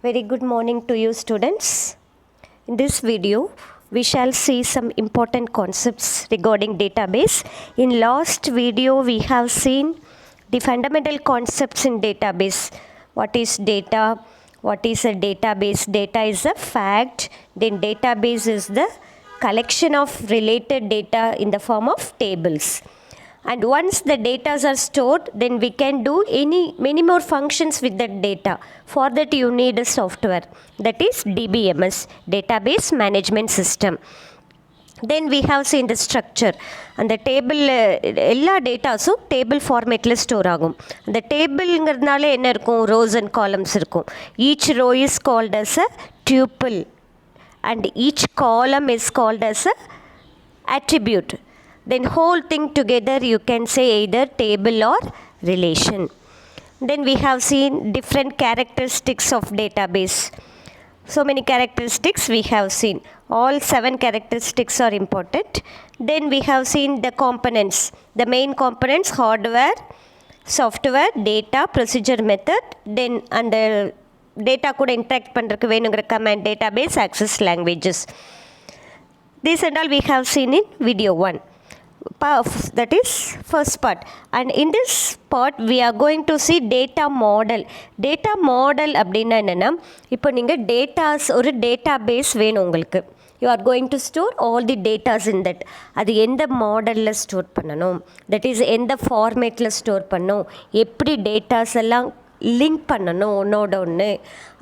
Very good morning to you students. In this video, we shall see some important concepts regarding database. In last video, we have seen the fundamental concepts in database. What is data? What is a database? Data is a fact. Then database is the collection of related data in the form of tables. And once the data are stored, then we can do many more functions with that data. For that you need a software, that is DBMS, database management system. Then we have seen the structure. And the table எல்லா டேட்டாஸும் table ஃபார்மேட்டில் store ஆகும். அந்த டேபிள்ங்கிறதுனால என்ன இருக்கும், rows and columns இருக்கும். Each row is called as a tuple and each column is called as a attribute. Then whole thing together you can say either table or relation. Then we have seen different characteristics of database. So many characteristics we have seen. All 7 characteristics are important. Then we have seen the components. The main components: hardware, software, data, procedure, method. Then and the data கூட interact பண்றதுக்கு வேணுங்கிற command, database, access languages. This and all we have seen in video 1. That is first part, and in this part we are going to see data model. Data model அப்படின்னா என்னென்னா, இப்போ நீங்கள் datas ஒரு database வேணும் உங்களுக்கு. You are going to store all the datas in that. அது எந்த மாடலில் ஸ்டோர் பண்ணணும், தட் இஸ் எந்த ஃபார்மேட்டில் ஸ்டோர் பண்ணணும், எப்படி டேட்டாஸ் எல்லாம் லிங்க் பண்ணணும் ஒன்றோட ஒன்று.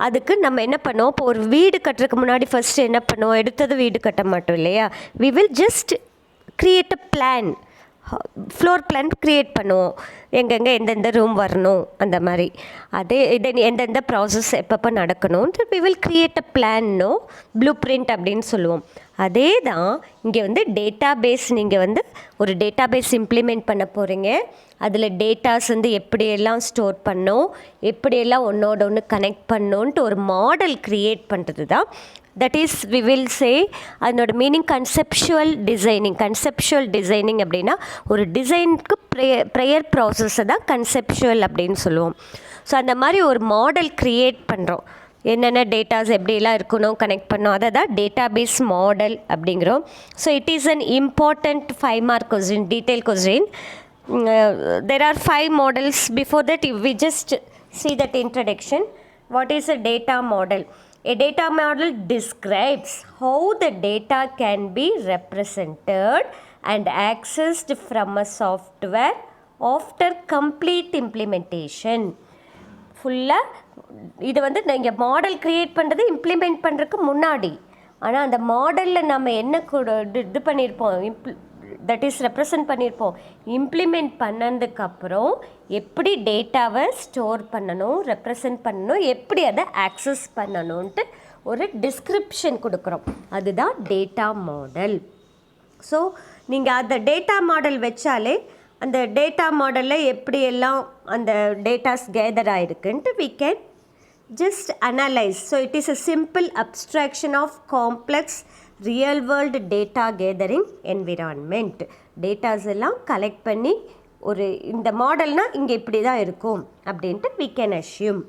அதுக்கு நம்ம என்ன பண்ணுவோம், இப்போ ஒரு வீடு கட்டுறதுக்கு முன்னாடி ஃபஸ்ட்டு என்ன பண்ணுவோம், எடுத்தது வீடு கட்ட மாட்டோம் இல்லையா. We will just create a plan, floor plan create பண்ணுவோம், எங்கெங்கே எந்தெந்த ரூம் வரணும் அந்த மாதிரி. அதே இதை எந்தெந்த ப்ராசஸ் எப்பப்போ நடக்கணும்னு வி வில் க்ரியேட் அ பிளான்னோ ப்ளூ பிரிண்ட் அப்படின்னு சொல்லுவோம். அதே தான் இங்கே வந்து டேட்டாபேஸ். நீங்கள் வந்து ஒரு டேட்டாபேஸ் இம்ப்ளிமெண்ட் பண்ண போகிறீங்க. அதில் டேட்டாஸ் வந்து எப்படியெல்லாம் ஸ்டோர் பண்ணணும், எப்படியெல்லாம் ஒன்றோட ஒன்று கனெக்ட் பண்ணணுன்ட்டு ஒரு மாடல் க்ரியேட் பண்ணுறது தான். That is we will say அதனோட meaning conceptual designing. Conceptual designing அப்படின்னா ஒரு டிசைனுக்கு ப்ரேயர் ப்ராசஸை தான் கன்செப்ஷுவல் அப்படின்னு சொல்லுவோம். ஸோ அந்த மாதிரி ஒரு மாடல் க்ரியேட் பண்ணுறோம். என்னென்ன டேட்டாஸ் எப்படிலாம் இருக்கணும், கனெக்ட் பண்ணோம், அதை தான் டேட்டாபேஸ் மாடல் அப்படிங்கிறோம். So it is an important 5 mark question, detail question. There are 5 models. Before that, we just see that introduction. What is a data model? A data model describes how the data can be represented and accessed from a software after complete implementation. ஃபுல்லாக இது வந்து நீங்கள் model create பண்ணுறது implement பண்ணுறதுக்கு முன்னாடி. ஆனால் அந்த மாடலில் நம்ம என்ன கூட இது பண்ணியிருப்போம், தட் இஸ் ரெப்ரசன்ட் பண்ணியிருப்போம். இம்ப்ளிமெண்ட் பண்ணதுக்கப்புறம் எப்படி டேட்டாவை ஸ்டோர் பண்ணணும், ரெப்ரசன்ட் பண்ணணும், எப்படி அதை ஆக்சஸ் பண்ணணுன்ட்டு ஒரு டிஸ்கிரிப்ஷன் கொடுக்குறோம். அதுதான் டேட்டா மாடல். ஸோ நீங்கள் அந்த டேட்டா மாடல் வச்சாலே அந்த டேட்டா மாடலில் எப்படியெல்லாம் அந்த டேட்டாஸ் கேதர் ஆகிருக்குன்ட்டு we can just analyze. So it is a simple abstraction of complex real world data gathering environment. Datas எல்லாம் கலெக்ட் பண்ணி ஒரு இந்த மாடல்னால் இங்கே இப்படி தான் இருக்கும் அப்படின்ட்டு we can assume.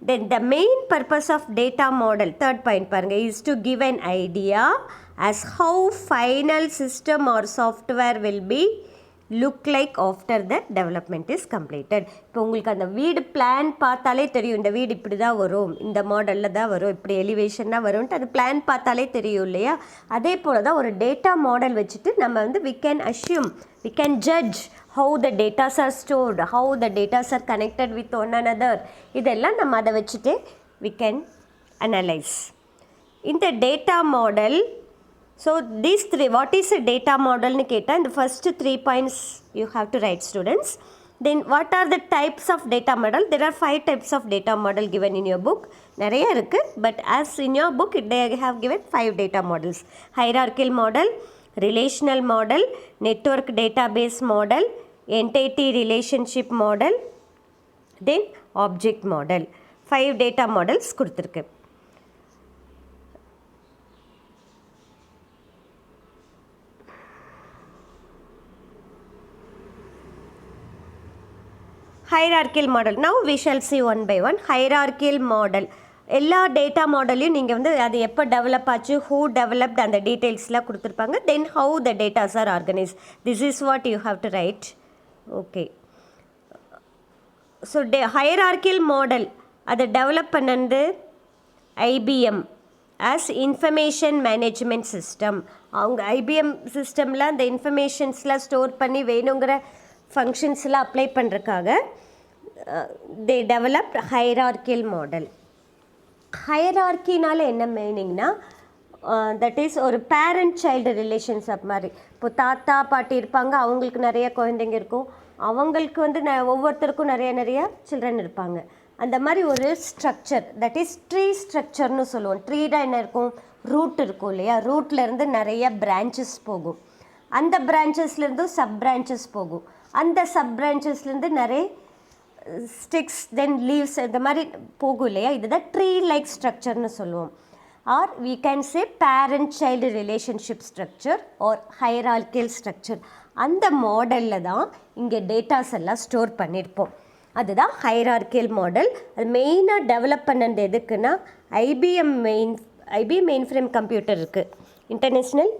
Then the main purpose of data model, third point பாருங்கள், is to give an idea as how final system or software will be look like after the development is completed. இப்போ உங்களுக்கு அந்த வீடு plan பார்த்தாலே தெரியும், இந்த வீடு இப்படி தான் வரும், இந்த மாடலில் தான் வரும், இப்படி எலிவேஷன் தான் வரும்ன்ட்டு அது பிளான் பார்த்தாலே தெரியும் இல்லையா. அதே போல் தான் ஒரு டேட்டா மாடல் வச்சுட்டு நம்ம வந்து we can assume, we can judge how the data are stored, how the data are connected with one another. இதெல்லாம் நம்ம அதை வச்சுட்டு we can analyze. In the data model, so these 3, what is a data model nu ketta, in the first 3 points you have to write, students. Then what are the types of data model? There are 5 types of data model given in your book. Nariya irukku, but as in your book they have given 5 data models: hierarchical model, relational model, network database model, entity relationship model, then object model. 5 data models கொடுத்திருக்கு. Hierarchical model. Now we shall see one by one. Hierarchical model. எல்லா data மாடலையும் நீங்கள் வந்து அது எப்போ develop ஆச்சு, who developed, அந்த டீட்டெயில்ஸ்லாம் கொடுத்துருப்பாங்க. Then how the datas are organise, this is what you have to write. Okay, so hierarchical model அதை டெவலப் பண்ணது IBM as information management system. அவங்க ஐபிஎம் சிஸ்டமில் அந்த இன்ஃபர்மேஷன்ஸ்லாம் ஸ்டோர் பண்ணி வேணுங்கிற ஃபங்க்ஷன்ஸ்லாம் அப்ளை பண்ணுறதுக்காக தே டெவலப்ட் ஹையரார்கியல் மாடல். ஹையரார்க்கினால் என்ன மீனிங்னா, தட் இஸ் ஒரு பேரண்ட் சைல்டு ரிலேஷன்ஷிப் மாதிரி. இப்போ தாத்தா பாட்டி இருப்பாங்க, அவங்களுக்கு நிறைய குழந்தைங்க இருக்கும், அவங்களுக்கு வந்து ஒவ்வொருத்தருக்கும் நிறைய சில்ட்ரன் இருப்பாங்க. அந்த மாதிரி ஒரு ஸ்ட்ரக்சர், தட் இஸ் ட்ரீ ஸ்ட்ரக்சர்னு சொல்லுவோம். ட்ரீனா என்ன இருக்கும், ரூட் இருக்கும் இல்லையா, ரூட்லேருந்து நிறைய பிரான்ச்சஸ் போகும், அந்த பிரான்ச்சஸ்லேருந்து சப் பிரான்ச்சஸ் போகும், அந்த சப் பிரான்ச்சஸ்லேருந்து நிறைய ஸ்டிக்ஸ் தென் லீவ்ஸ் இந்த மாதிரி போகும் இல்லையா, இதுதான் ட்ரீ லைக் ஸ்ட்ரக்சர்னு சொல்லுவோம். Or we can say parent child relationship structure or hierarchical structure. அந்த மாடலில் தான் இங்கே டேட்டாஸ் எல்லாம் ஸ்டோர் பண்ணியிருப்போம். அதுதான் ஹையரார்கியல் மாடல். அது மெயினாக டெவலப் பண்ணது எதுக்குன்னா, ஐபிஎம் மெயின் ஃப்ரேம் கம்ப்யூட்டர் இருக்குது, இன்டர்நேஷ்னல்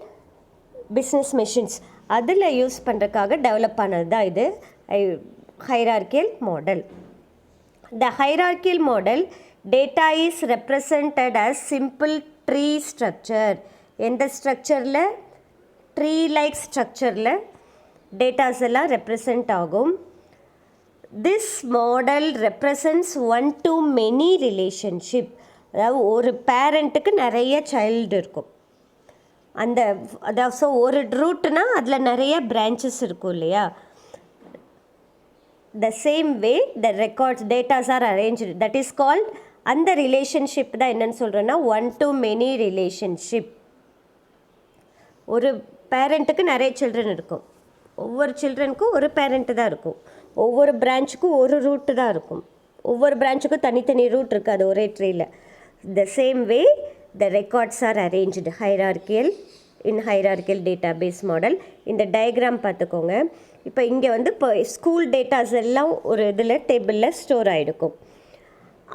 பிஸ்னஸ் மெஷின்ஸ், அதில் யூஸ் பண்ணுறதுக்காக டெவலப் ஆனது தான் இது hierarchical model. The hierarchical model data is represented as simple tree structure. எந்த ஸ்ட்ரக்சரில், ட்ரீ லைக் ஸ்ட்ரக்சரில் டேட்டாஸ் எல்லாம் ரெப்ரசன்ட் ஆகும். This model represents one to many relationship. அதாவது ஒரு பேரண்ட்டுக்கு நிறைய சைல்டு இருக்கும். அதாவது ஸோ ஒரு ரூட்னா அதில் நிறைய பிரான்ச்சஸ் இருக்கும் இல்லையா. The same way the records datas are arranged, that is called, அந்த ரிலேஷன்ஷிப் தான் என்னன்னு சொல்கிறேன்னா ஒன் டு மெனி ரிலேஷன்ஷிப். ஒரு பேரண்ட்டுக்கு நிறைய சில்ட்ரன் இருக்கும், ஒவ்வொரு சில்ட்ரனுக்கும் ஒரு பேரண்ட்டு தான் இருக்கும், ஒவ்வொரு பிரான்ச்சுக்கும் ஒரு ரூட்டு தான் இருக்கும், ஒவ்வொரு பிரான்ச்சுக்கும் தனித்தனி ரூட் இருக்காது ஒரே ட்ரீயில். The same way the records are arranged in hierarchical database model. இந்த டயக்ராம் பார்த்துக்கோங்க. இப்போ இங்கே வந்து இப்போ ஸ்கூல் டேட்டாஸ் எல்லாம் ஒரு இதில் டேபிளில் ஸ்டோர் ஆகிருக்கும்.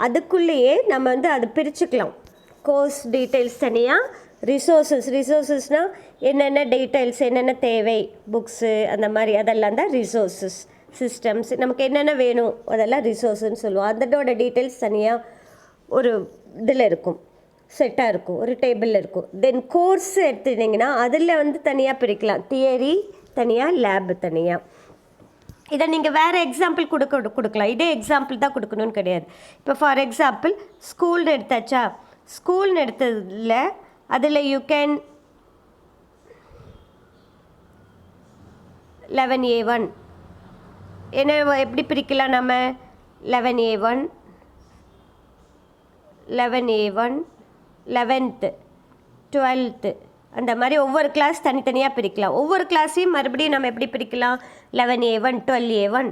அதுக்குள்ளேயே நம்ம வந்து அது பிரிச்சுக்கலாம். கோர்ஸ் டீட்டெயில்ஸ் தனியாக, ரிசோர்ஸஸ்னால் என்னென்ன டீட்டெயில்ஸ், என்னென்ன தேவை, புக்ஸு அந்த மாதிரி அதெல்லாம் தான் ரிசோர்ஸஸ். சிஸ்டம்ஸ் நமக்கு என்னென்ன வேணும் அதெல்லாம் ரிசோர்ஸுன்னு சொல்லுவோம். அதோட டீட்டெயில்ஸ் தனியாக ஒரு இதில் இருக்கும், செட்டாக இருக்கும், ஒரு டேபிளில் இருக்கும். தென் கோர்ஸ் எடுத்துட்டிங்கன்னா அதில் வந்து தனியாக பிரிக்கலாம், தியரி தனியாக, லேபு தனியாக. இதை நீங்கள் வேறு எக்ஸாம்பிள் கொடுக்கலாம், இதே எக்ஸாம்பிள் தான் கொடுக்கணும்னு கிடையாது. இப்போ ஃபார் எக்ஸாம்பிள் ஸ்கூல்னு எடுத்தாச்சா, ஸ்கூல்னு எடுத்ததில் அதில் யூ கேன் 11A1 என்ன எப்படி பிரிக்கலாம் நம்ம, 11A1 11th 12th அந்த மாதிரி ஒவ்வொரு கிளாஸ் தனித்தனியாக பிரிக்கலாம். ஒவ்வொரு கிளாஸையும் மறுபடியும் நம்ம எப்படி பிரிக்கலாம், 11A1 12A1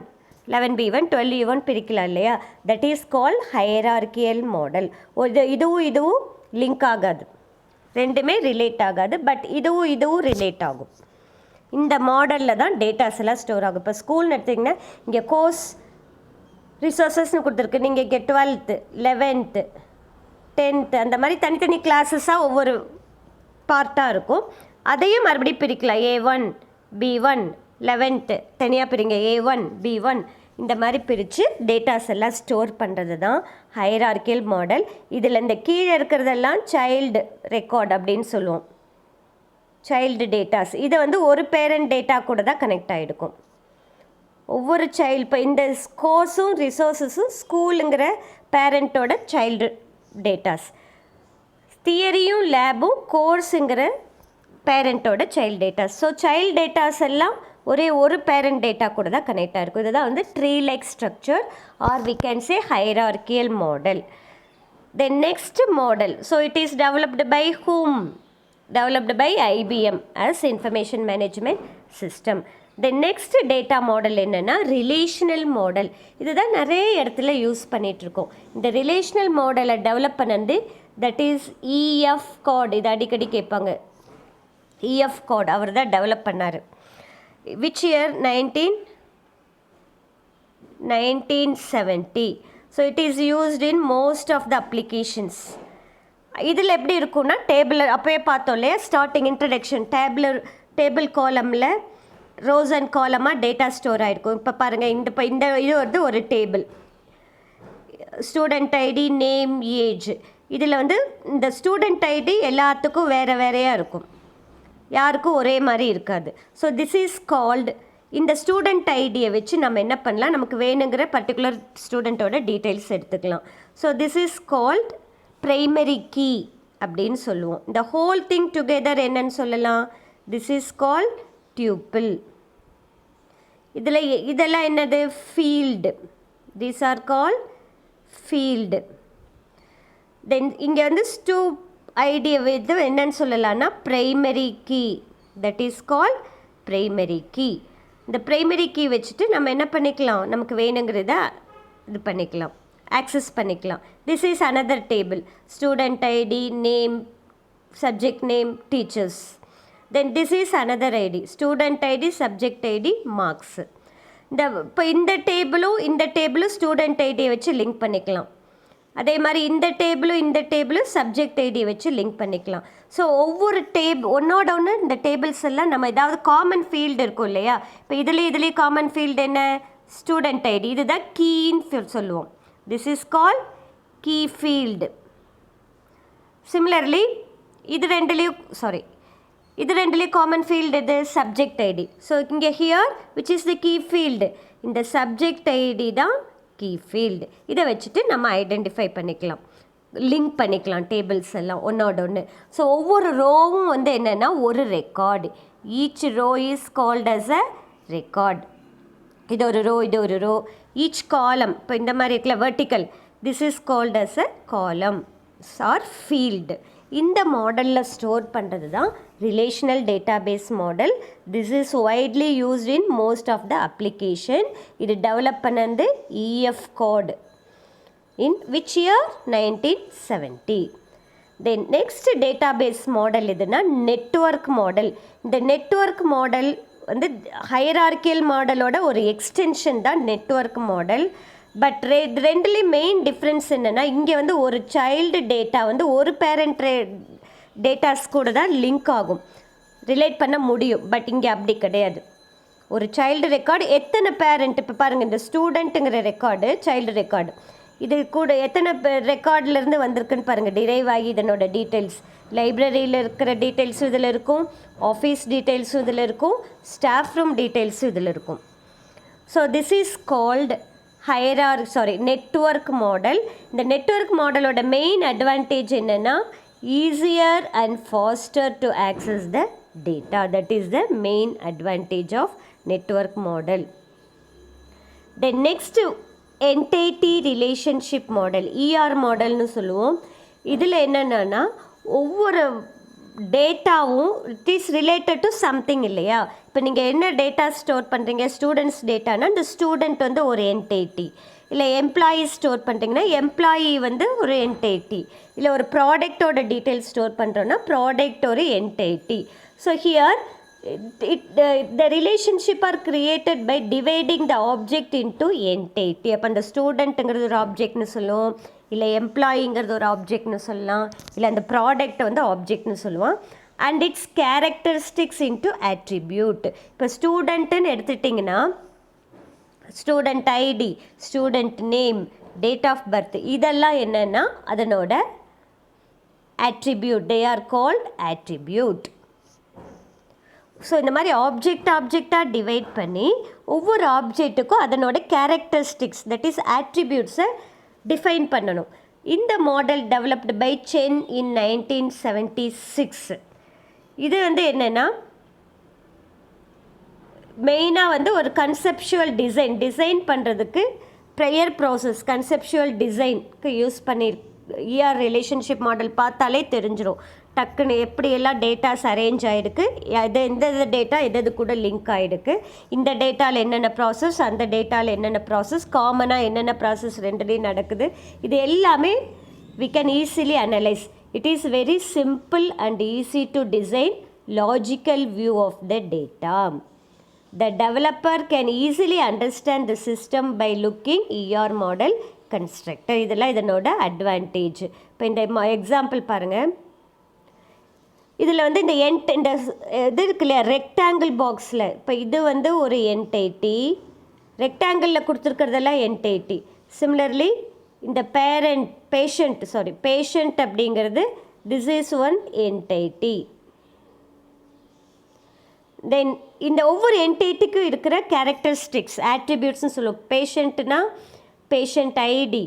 11B1 12E1 பிரிக்கலாம் இல்லையா. That is called hierarchical model. இதுவும் லிங்க் ஆகாது, ரெண்டுமே ரிலேட் ஆகாது, பட் இதுவும் ரிலேட் ஆகும். இந்த மாடலில் தான் டேட்டாஸ் எல்லாம் ஸ்டோர் ஆகும். இப்போ ஸ்கூல்னு எடுத்திங்கன்னா இங்கே கோர்ஸ் ரிசோர்ஸஸ்னு கொடுத்துருக்கு, நீங்கள் இங்கே 12th 11th 10th அந்த மாதிரி தனித்தனி கிளாஸஸாக ஒவ்வொரு பார்ட்டாக இருக்கும். அதையும் மறுபடியும் பிரிக்கலாம், A1 B1 11th தனியாக பிரிங்க, A1 B1 இந்த மாதிரி பிரித்து டேட்டாஸ் எல்லாம் ஸ்டோர் பண்ணுறது தான் ஹையரார்கியல் மாடல். இதில் இந்த கீழே இருக்கிறதெல்லாம் சைல்டு ரெக்கார்ட் அப்படின்னு சொல்லுவோம், சைல்டு டேட்டாஸ். இதை வந்து ஒரு பேரண்ட் டேட்டா கூட தான் கனெக்ட் ஆகிருக்கும். ஒவ்வொரு சைல்டு, இப்போ இந்த கோர்ஸும் ரிசோர்ஸஸும் ஸ்கூலுங்கிற பேரண்ட்டோட சைல்டு டேட்டாஸ், தியரியும் லேபும் கோர்ஸுங்கிற பேரண்ட்டோட சைல்டு டேட்டாஸ். ஸோ சைல்டு டேட்டாஸ் எல்லாம் ஒரே ஒரு பேரண்ட் டேட்டா கூட தான் கனெக்ட் ஆகிருக்கும். இதுதான் வந்து tree like structure or we can say hierarchical model. Then next model, so it is developed by whom? Developed by IBM as Information Management System. The next data model என்னன்னா relational model. இதுதான் நிறைய இடத்துல use பண்ணிகிட்ருக்கோம். இந்த relational மாடலை develop பண்ணது that is EF God. இது அடிக்கடி கேட்பாங்க, இஎஃப் காட் அவர் தான் டெவலப் பண்ணார். Which year? 1970. So it is used in most of the applications. இதில் எப்படி இருக்குன்னா டேபிள் அப்போயே பார்த்தோம் இல்லையா, ஸ்டார்டிங் இன்ட்ரடக்ஷன் டேபிள் காலமில் ரோஸ் அண்ட் காலமாக டேட்டா ஸ்டோர் ஆகிருக்கும். இப்போ பாருங்கள், இந்த இது வந்து ஒரு table, student ID, name, age. இதில் வந்து இந்த ஸ்டூடெண்ட் ஐடி எல்லாத்துக்கும் வேறு வேறையாக இருக்கும், யாருக்கும் ஒரே மாதிரி இருக்காது. ஸோ திஸ் இஸ் கால்டு, இந்த ஸ்டூடெண்ட் ஐடியை வச்சு நம்ம என்ன பண்ணலாம், நமக்கு வேணுங்கிற பர்டிகுலர் ஸ்டூடெண்ட்டோட டீட்டெயில்ஸ் எடுத்துக்கலாம். So this is called primary key அப்படின்னு சொல்லுவோம். இந்த ஹோல் திங் டுகெதர் என்னன்னு சொல்லலாம், திஸ் இஸ் கால்ட் டியூப்பிள். இதெல்லாம் என்னது, field. These are called field. Then இங்கே வந்து ஐடியை வந்து என்னன்னு சொல்லலாம்னா primary key, that is called primary key. இந்த ப்ரைமரி கீ வச்சுட்டு நம்ம என்ன பண்ணிக்கலாம், நமக்கு வேணுங்கிறத இது பண்ணிக்கலாம், ஆக்சஸ் பண்ணிக்கலாம். This is another table, student ID, name, subject name, teachers. Then this is another ID, student ID, subject ID, marks. இப்போ இந்த டேபிளும் ஸ்டூடெண்ட் ஐடியை வச்சு லிங்க் பண்ணிக்கலாம். அதே மாதிரி இந்த டேபிளும் சப்ஜெக்ட் ஐடியை வச்சு லிங்க் பண்ணிக்கலாம். ஸோ ஒவ்வொரு ஒன்னோட ஒன்று இந்த டேபிள்ஸ் எல்லாம் நம்ம ஏதாவது காமன் ஃபீல்டு இருக்கும் இல்லையா, இப்போ இதுலேயே காமன் ஃபீல்டு என்ன, ஸ்டூடெண்ட் ஐடி. இதுதான் கீன்னு சொல்லுவோம். This is call key field. Similarly இது ரெண்டுலேயும் காமன் ஃபீல்டு இது சப்ஜெக்ட் ஐடி. ஸோ இங்கே here which is the key field, இந்த சப்ஜெக்ட் ஐடி தான் கீ ஃபீல்டு. இதை வச்சுட்டு நம்ம ஐடென்டிஃபை பண்ணிக்கலாம், லிங்க் பண்ணிக்கலாம் டேபிள்ஸ் எல்லாம் ஒன்றோட ஒன்று. ஸோ ஒவ்வொரு ரோவும் வந்து என்னென்னா ஒரு record. Each row is called as a record. இது ஒரு ரோ. ஈச் காலம், இப்போ இந்த மாதிரி இருக்கல vertical, this is called as a column or field. இந்த மாடலில் ஸ்டோர் பண்ணுறது தான் relational database model. This is widely used in most of the application. இது டெவலப் பண்ணது EF Codd in which year, 1970. Then next database model எதுனா network model. இந்த network model வந்து hierarchical மாடலோட ஒரு எக்ஸ்டென்ஷன் தான் network model. பட் ரெண்டுலேயும் main difference என்னென்னா, இங்கே வந்து ஒரு சைல்டு டேட்டா வந்து ஒரு பேரண்ட் டேட்டாஸ் கூட தான் லிங்க் ஆகும், ரிலேட் பண்ண முடியும். பட் இங்கே அப்படி கிடையாது. ஒரு சைல்டு ரெக்கார்டு எத்தனை பேரண்ட், இப்போ பாருங்கள் இந்த ஸ்டூடெண்ட்டுங்கிற ரெக்கார்டு சைல்டு ரெக்கார்டு, இது கூட எத்தனை ரெக்கார்ட்லேருந்து வந்திருக்குன்னு பாருங்கள், டிரைவ் ஆகி இதனோட டீட்டெயில்ஸ். லைப்ரரியில் இருக்கிற டீட்டெயில்ஸும் இதில் இருக்கும், ஆஃபீஸ் டீட்டெயில்ஸும் இதில் இருக்கும், ஸ்டாஃப் ரூம் டீட்டெயில்ஸும் இதில் இருக்கும். So this is called network model. இந்த நெட்வொர்க் மாடலோட மெயின் அட்வான்டேஜ் என்னென்னா, easier and faster to access the data. That is the main advantage of network model. Then next entity relationship model, ER மாடல்னு சொல்லுவோம். இதில் என்னென்னா, ஒவ்வொரு டேட்டாவும் it is related to something இல்லையா. இப்போ நீங்கள் என்ன டேட்டா ஸ்டோர் பண்ணுறீங்க, ஸ்டூடெண்ட்ஸ் டேட்டானா இந்த ஸ்டூடெண்ட் வந்து ஒரு என்டைட்டி, இல்லை எம்ப்ளாயி ஸ்டோர் பண்ணுறீங்கன்னா எம்ப்ளாயி வந்து ஒரு என்டைட்டி, இல்லை ஒரு ப்ராடக்டோட டீட்டெயில்ஸ் ஸ்டோர் பண்ணுறோன்னா ப்ராடக்ட் ஒரு entity. So here the relationship are created by dividing the object into entity. அப்போ அந்த ஸ்டூடெண்ட்டுங்கிறது ஒரு ஆப்ஜெக்ட்னு சொல்லுவோம், இல்லை எம்ப்ளாயிங்கிறது ஒரு ஆப்ஜெக்ட்னு சொல்லலாம், இல்லை அந்த ப்ராடக்டை வந்து ஆப்ஜெக்ட்னு சொல்லுவோம். And its characteristics into attribute. இப்போ ஸ்டூடெண்ட்டுன்னு எடுத்துட்டிங்கன்னா student ID, student name, date of birth, இதெல்லாம் என்னென்னா அதனோட attribute. They are called attribute. So இந்த மாதிரி ஆப்ஜெக்டாக டிவைட் பண்ணி ஒவ்வொரு ஆப்ஜெக்ட்டுக்கும் அதனோட கேரக்டரிஸ்டிக்ஸ், தட் இஸ் அட்ரிபியூட்ஸை டிஃபைன் பண்ணணும். இந்த model developed by Chen in 1976. இது வந்து என்னென்னா, மெயினாக வந்து ஒரு கன்செப்ஷுவல் டிசைன் பண்ணுறதுக்கு ப்ரையர் ப்ராசஸ் கன்செப்ஷுவல் டிசைனுக்கு யூஸ் பண்ணியிருக்கு. ER ரிலேஷன்ஷிப் மாடல் பார்த்தாலே தெரிஞ்சிடும் டக்குன்னு எப்படியெல்லாம் டேட்டாஸ் அரேஞ்ச் ஆகிருக்கு, எந்த டேட்டா எது கூட லிங்க் ஆகிருக்கு, இந்த டேட்டாவில் என்னென்ன ப்ராசஸ், அந்த டேட்டாவில் என்னென்ன ப்ராசஸ், காமனாக என்னென்ன ப்ராசஸ் ரெண்டுலேயும் நடக்குது, இது எல்லாமே we can easily analyze. It is very simple and easy to design logical view of the data. The developer can easily understand the system by looking ER model constructor. இதெல்லாம் இதனோட advantage. இப்போ இந்த example பாருங்கள். இதில் வந்து இந்த இது இருக்கு இல்லையா, ரெக்டாங்கிள் பாக்ஸில், இப்போ இது வந்து ஒரு என்டைட்டி, ரெக்டாங்கிளில் கொடுத்துருக்கிறதெல்லாம் என்டைட்டி. சிமிலர்லி இந்த பேஷண்ட் அப்படிங்கிறது this is one entity. Then இந்த ஒவ்வொரு என்டைட்டிக்கும் இருக்கிற கேரக்டரிஸ்டிக்ஸ் ஆட்ரிபியூட்ஸ்னு சொல்லுவோம். பேஷண்ட்னா பேஷண்ட் ஐடி,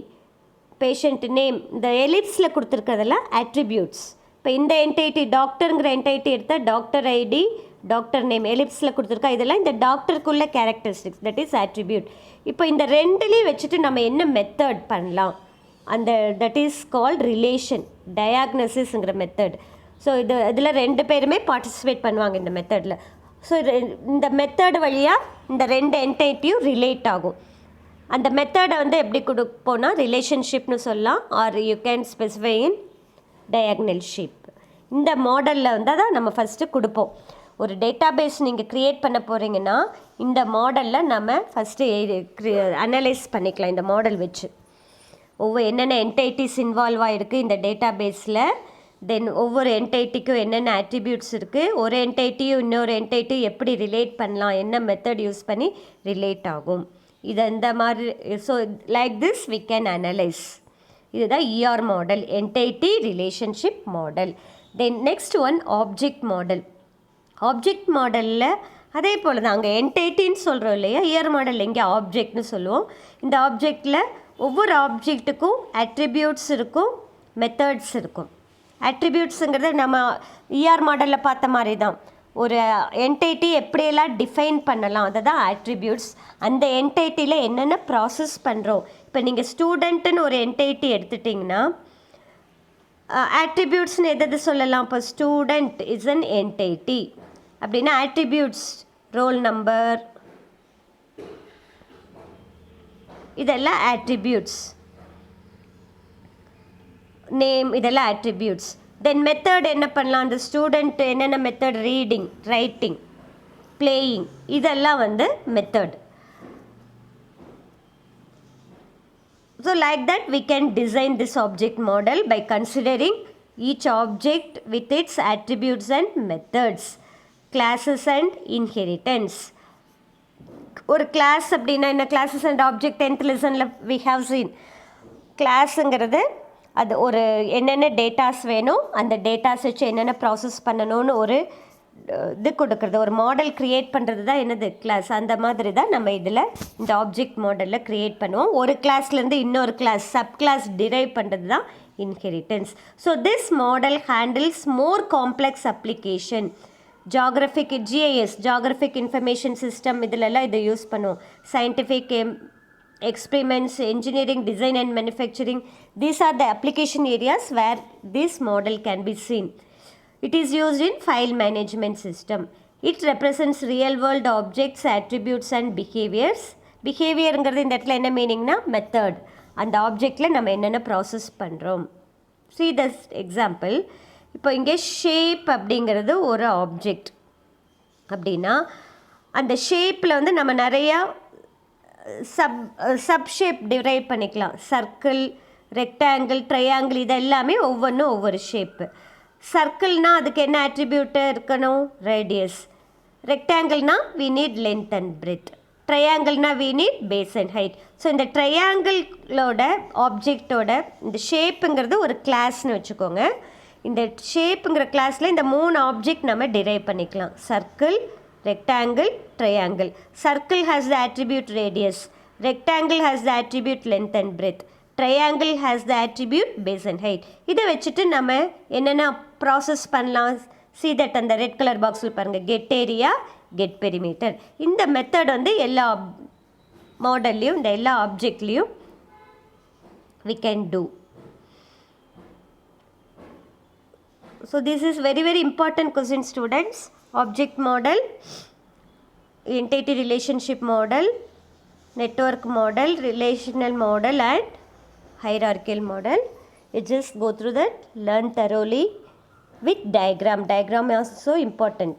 பேஷண்ட் நேம், இந்த எலிப்ஸில் கொடுத்துருக்கிறதெல்லாம் ஆட்ரிபியூட்ஸ். இப்போ இந்த என்டைட்டி டாக்டருங்கிற என்டைட்டி எடுத்தால் டாக்டர் ஐடி, டாக்டர் நேம் எலிப்ஸில் கொடுத்துருக்கா, இதெல்லாம் இந்த டாக்டருக்குள்ள கேரக்டரிஸ்டிக்ஸ், தட் இஸ் ஆட்ரிபியூட். இப்போ இந்த ரெண்டுலேயும் வச்சுட்டு நம்ம என்ன மெத்தட் பண்ணலாம், தட் இஸ் கால்ட் ரிலேஷன் டயாக்னசிஸ்ங்கிற மெத்தட். ஸோ இதில் 2 பேருமே பார்ட்டிசிபேட் பண்ணுவாங்க இந்த மெத்தடில். ஸோ இந்த மெத்தட் வழியாக இந்த 2 என்டைட்டியும் ரிலேட் ஆகும். அந்த மெத்தடை வந்து எப்படி கொடுப்போன்னா ரிலேஷன்ஷிப்னு சொல்லலாம், or you can specify in diagonal ship. இந்த மாடலில் வந்து தான் நம்ம ஃபஸ்ட்டு கொடுப்போம். ஒரு டேட்டாபேஸ் நீங்கள் க்ரியேட் பண்ண போகிறீங்கன்னா இந்த மாடலில் நம்ம ஃபஸ்ட்டு அனலைஸ் பண்ணிக்கலாம். இந்த மாடல் வச்சு என்னென்ன என்டைட்டிஸ் இன்வால்வ் ஆகிருக்கு இந்த டேட்டாபேஸில், தென் ஒவ்வொரு என்டைட்டிக்கும் என்னென்ன ஆட்ரிபியூட்ஸ் இருக்குது, ஒரு என்டைட்டியும் இன்னொரு என்டைட்டியும் எப்படி ரிலேட் பண்ணலாம், என்ன மெத்தட் யூஸ் பண்ணி ரிலேட் ஆகும், இதை இந்த மாதிரி. So like this we can analyse. இதுதான் ER model, entity relationship model. Then next one object model. Object மாடலில் அதே போல் தான், அங்கே என்டைட்டின்னு சொல்கிறோம் இல்லையா, இஆர் மாடல் எங்கே ஆப்ஜெக்ட்னு சொல்லுவோம். இந்த ஆப்ஜெக்டில் ஒவ்வொரு ஆப்ஜெக்ட்டுக்கும் அட்ரிபியூட்ஸ் இருக்கும், மெத்தட்ஸ் இருக்கும். அட்ரிபியூட்ஸுங்கிறது நம்ம இஆர் மாடலில் பார்த்த மாதிரி தான், ஒரு என்டைட்டி எப்படியெல்லாம் டிஃபைன் பண்ணலாம், அதை தான் ஆட்ரிபியூட்ஸ். அந்த என்டைட்டியில் என்னென்ன ப்ராசஸ் பண்ணுறோம். இப்போ நீங்கள் ஸ்டூடெண்ட்டுன்னு ஒரு என்டைட்டி எடுத்துட்டிங்கன்னா ஆட்ரிபியூட்ஸ்னு எது சொல்லலாம். இப்போ ஸ்டூடெண்ட் இஸ் அன் என்டைட்டி அப்படின்னா ஆட்ரிபியூட்ஸ் ரோல் நம்பர், இதெல்லாம் ஆட்ரிபியூட்ஸ், நேம், இதெல்லாம் ஆட்ரிபியூட்ஸ். தென் மெத்தட் என்ன பண்ணலாம், அந்த ஸ்டூடெண்ட் என்னென்ன மெத்தட், ரீடிங், ரைட்டிங், பிளேயிங், இதெல்லாம் வந்து method. So like that we can design this object model by considering each object with its attributes and methods, classes and inheritance. ஒரு class அப்படின்னா என்ன, கிளாஸஸ் அண்ட் ஆப்ஜெக்ட் 10th லெசனில் we have seen. கிளாஸுங்கிறது அது ஒரு என்னென்ன datas வேணும், அந்த datas வச்சு என்னென்ன ப்ராசஸ் பண்ணணும்னு ஒரு இது கொடுக்குறது, ஒரு மாடல் க்ரியேட் பண்ணுறது தான் என்னது கிளாஸ். அந்த மாதிரி தான் நம்ம இதில் இந்த ஆப்ஜெக்ட் மாடலில் க்ரியேட் பண்ணுவோம். ஒரு கிளாஸ்லேருந்து இன்னொரு கிளாஸ் சப் கிளாஸ் டிரைவ் பண்ணுறது தான் inheritance. So this model handles more complex application, geographic, GIS, geographic information system, இதிலெல்லாம் இதை யூஸ் பண்ணுவோம். Scientific experiments, engineering, design and manufacturing, these are the application areas where this model can be seen. It is used in file management system. It represents real world objects, attributes and behaviors. Behaviorங்கிறது இந்த இடத்துல என்ன மீனிங்னா method, அந்த ஆப்ஜெக்டில் நம்ம என்னென்ன process பண்ணுறோம். see this example. இப்போ இங்கே shape அப்படிங்கிறது ஒரு ஆப்ஜெக்ட் அப்படின்னா அந்த ஷேப்பில் வந்து நம்ம நிறையா சப் ஷேப் டிரைவ் பண்ணிக்கலாம். சர்க்கிள், ரெக்டாங்கிள், ட்ரையாங்கிள், இது எல்லாமே ஒவ்வொன்றும் ஒவ்வொரு ஷேப்பு. சர்க்கிள்னால் அதுக்கு என்ன ஆட்ரிபியூட்டு இருக்கணும், ரேடியஸ். ரெக்டாங்கிள்னால் we need length and breadth. ட்ரையாங்கிள்னால் we need base and height. So இந்த ட்ரையாங்கிளோட ஆப்ஜெக்டோட இந்த ஷேப்புங்கிறது ஒரு கிளாஸ்னு வச்சுக்கோங்க. இந்த ஷேப்புங்கிற கிளாஸில் இந்த 3 ஆப்ஜெக்ட் நம்ம டிரைவ் பண்ணிக்கலாம். Circle, rectangle, triangle. Circle has the attribute radius, rectangle has the attribute length and breadth, triangle has the attribute base and height. இதை வச்சுட்டு நம்ம என்னென்ன ப்ராசஸ் பண்ணலாம். see that அந்த ரெட் கலர் பாக்ஸில் பாருங்கள், get area, get perimeter. இந்த method வந்து எல்லா மாடல்லையும் இந்த எல்லா ஆப்ஜெக்ட்லேயும் we can do. So this is very important question students. Object model, entity relationship model, network model, relational model and hierarchical model. You just go through that, learn thoroughly with diagram. Diagram is also important.